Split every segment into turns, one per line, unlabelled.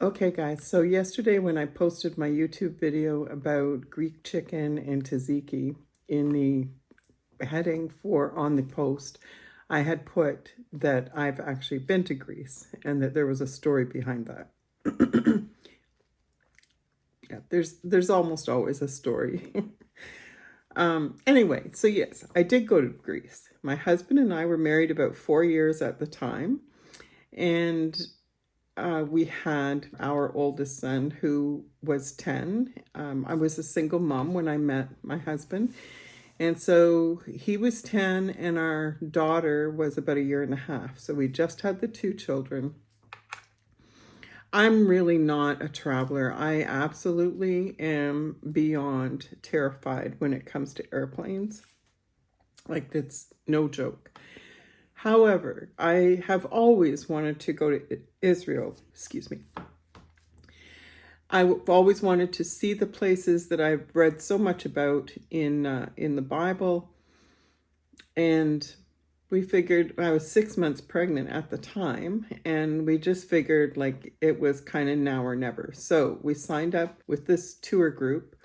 Okay, guys, so yesterday when I posted my YouTube video about Greek chicken and tzatziki in the heading for on the post, I had put that I've actually been to Greece and that there was a story behind that. Yeah, there's almost always a story. Anyway, so yes, I did go to Greece. My husband and I were married about 4 years at the time, and we had our oldest son who was 10. I was a single mom when I met my husband. And so he was 10 and our daughter was about a year and a half. So we just had the two children. I'm really not a traveler. I absolutely am beyond terrified when it comes to airplanes. Like, that's no joke. However, I have always wanted to go to Israel, excuse me. I've always wanted to see the places that I've read so much about in the Bible. And we figured, I was 6 months pregnant at the time, and we just figured like it was kind of now or never. So we signed up with this tour group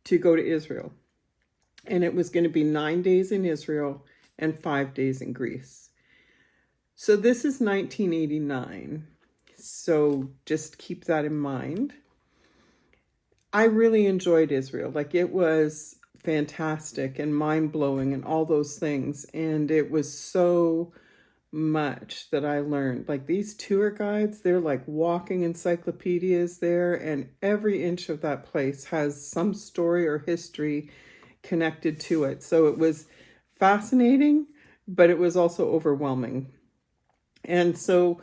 to go to Israel. And it was going to be 9 days in Israel and 5 days in Greece. So this is 1989. So just keep that in mind. I really enjoyed Israel. Like, it was fantastic and mind-blowing and all those things. And it was so much that I learned. Like, these tour guides, they're like walking encyclopedias there, and every inch of that place has some story or history connected to it. So it was fascinating, but it was also overwhelming. And so,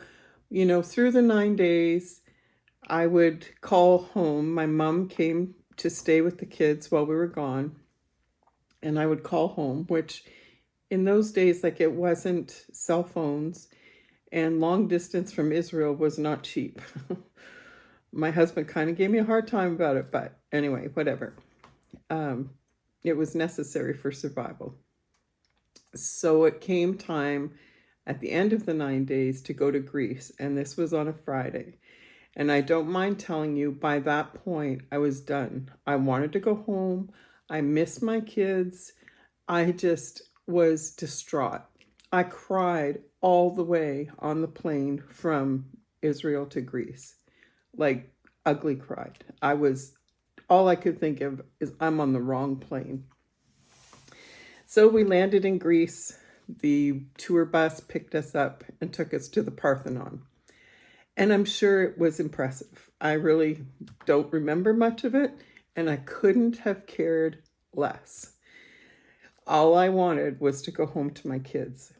through the 9 days, I would call home. My mom came to stay with the kids while we were gone, and I would call home, which in those days, like, it wasn't cell phones, and long distance from Israel was not cheap. My husband kind of gave me a hard time about it, but anyway, whatever. It was necessary for survival. So it came time at the end of the 9 days to go to Greece, and this was on a Friday. And I don't mind telling you, by that point, I was done. I wanted to go home. I missed my kids. I just was distraught. I cried all the way on the plane from Israel to Greece. Like, ugly cried. All I could think of is I'm on the wrong plane. So we landed in Greece. The tour bus picked us up and took us to the Parthenon. And I'm sure it was impressive. I really don't remember much of it, and I couldn't have cared less. All I wanted was to go home to my kids.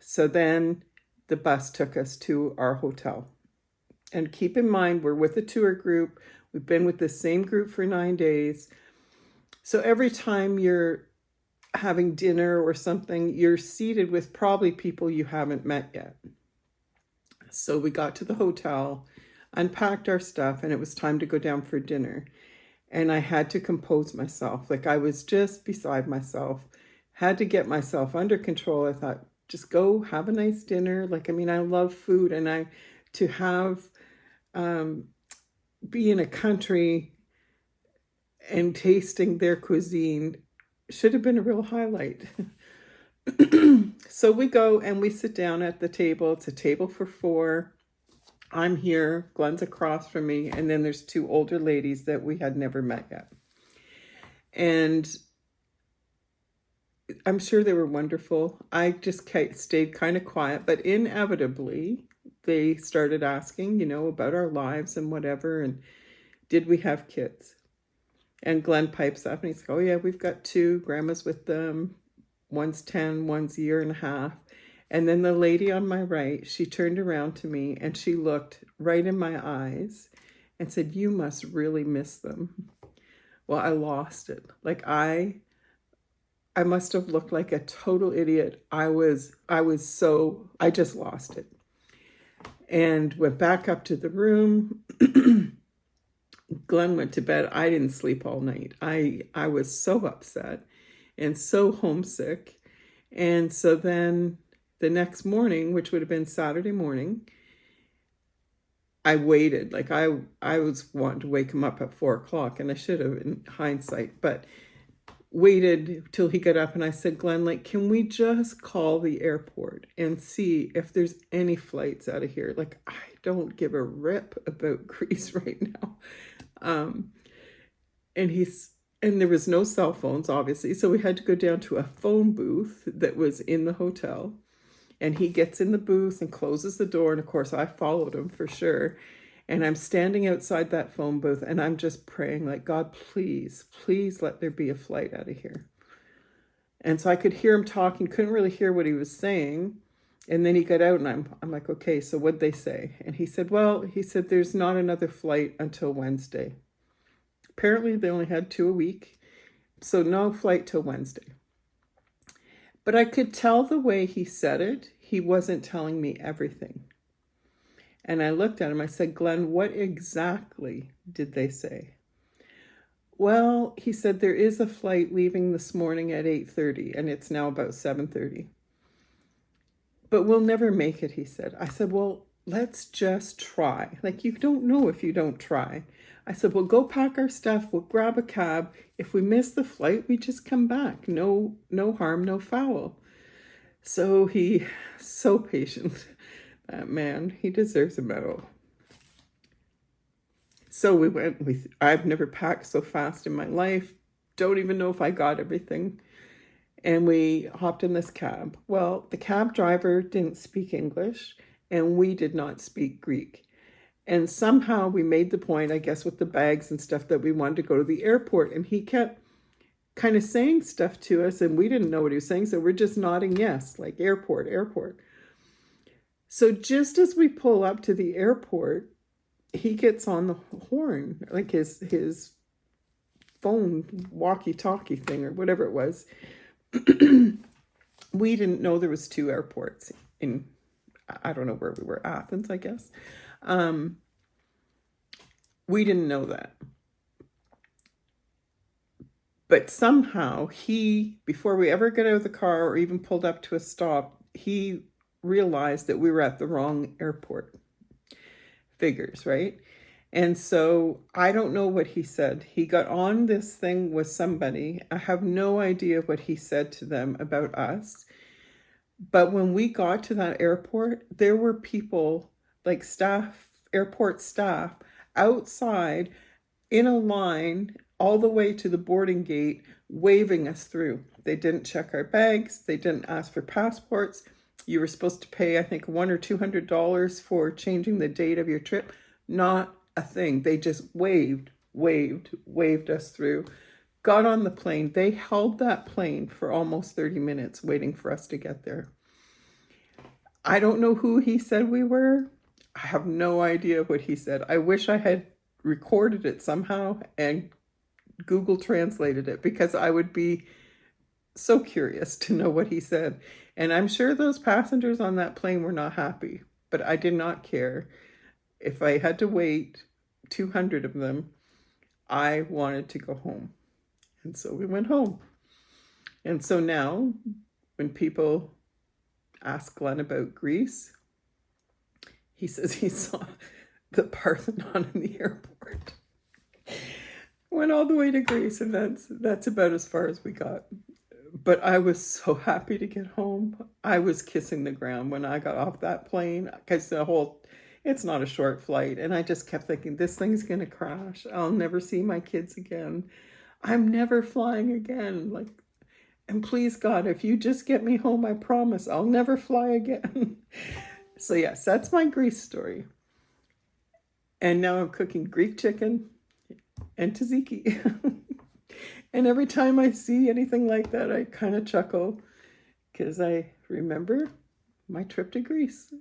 So then the bus took us to our hotel. And keep in mind, we're with a tour group. We've been with the same group for 9 days. So every time you're having dinner or something, you're seated with probably people you haven't met yet. So we got to the hotel, unpacked our stuff, and it was time to go down for dinner. And I had to compose myself. Like, I was just beside myself, had to get myself under control. I thought, just go have a nice dinner. Like, I mean, I love food, and to have, be in a country and tasting their cuisine should have been a real highlight. So we go and we sit down at the table. It's a table for four. I'm here, Glenn's across from me, and then there's two older ladies that we had never met yet. And I'm sure they were wonderful. I just stayed kind of quiet, but inevitably they started asking, about our lives and whatever, and did we have kids? And Glenn pipes up and he's like, oh yeah, we've got two, grandma's with them. One's 10, one's a year and a half. And then the lady on my right, she turned around to me and she looked right in my eyes and said, you must really miss them. Well, I lost it. Like, I must have looked like a total idiot. I just lost it. And went back up to the room. Glenn went to bed. I didn't sleep all night. I was so upset and so homesick. And so then the next morning, which would have been Saturday morning, I waited. Like I was wanting to wake him up at 4 o'clock, and I should have in hindsight, but waited till he got up, and I said, Glenn, like, can we just call the airport and see if there's any flights out of here? Like, I don't give a rip about Greece right now. Um, and there was no cell phones, obviously, so we had to go down to a phone booth that was in the hotel. And he gets in the booth and closes the door, and of course I followed him for sure. And I'm standing outside that phone booth, and I'm just praying, like, God, please, please let there be a flight out of here. And so I could hear him talking, couldn't really hear what he was saying. And then he got out, and I'm like, okay, so what'd they say? And he said, well, there's not another flight until Wednesday. Apparently they only had 2 a week, so no flight till Wednesday. But I could tell the way he said it, he wasn't telling me everything. And I looked at him, I said, Glenn, what exactly did they say? Well, he said, there is a flight leaving this morning at 8:30, and it's now about 7:30. But we'll never make it, he said. I said, well, let's just try. Like, you don't know if you don't try. I said, we'll go pack our stuff, we'll grab a cab. If we miss the flight, we just come back. No harm, no foul. So he, so patient, that man, he deserves a medal. So we went, I've never packed so fast in my life. Don't even know if I got everything. And we hopped in this cab. Well, the cab driver didn't speak English, and we did not speak Greek. And somehow we made the point, I guess, with the bags and stuff, that we wanted to go to the airport. And he kept kind of saying stuff to us, and we didn't know what he was saying. So we're just nodding yes, like airport, airport. So just as we pull up to the airport, he gets on the horn, like his phone walkie-talkie thing or whatever it was. We didn't know there was 2 airports in, I don't know where we were, Athens, I guess. We didn't know that. But somehow before we ever got out of the car or even pulled up to a stop, he realized that we were at the wrong airport. Figures, right? And so I don't know what he said. He got on this thing with somebody. I have no idea what he said to them about us. But when we got to that airport, there were people, like airport staff, outside in a line all the way to the boarding gate, waving us through. They didn't check our bags. They didn't ask for passports. You were supposed to pay, I think, $100 or $200 for changing the date of your trip. Not a thing. They just waved us through. Got on the plane. They held that plane for almost 30 minutes waiting for us to get there. I don't know who he said we were. I have no idea what he said. I wish I had recorded it somehow and Google translated it, because I would be so curious to know what he said. And I'm sure those passengers on that plane were not happy, but I did not care. If I had to wait 200 of them, I wanted to go home. And so we went home. And so now when people ask Glenn about Greece, he says he saw the Parthenon in the airport. Went all the way to Greece, and that's about as far as we got. But I was so happy to get home. I was kissing the ground when I got off that plane, because it's not a short flight. And I just kept thinking, this thing's going to crash. I'll never see my kids again. I'm never flying again. Like, and please, God, if you just get me home, I promise I'll never fly again. So yes, that's my Greece story. And now I'm cooking Greek chicken and tzatziki. And every time I see anything like that, I kind of chuckle, because I remember my trip to Greece.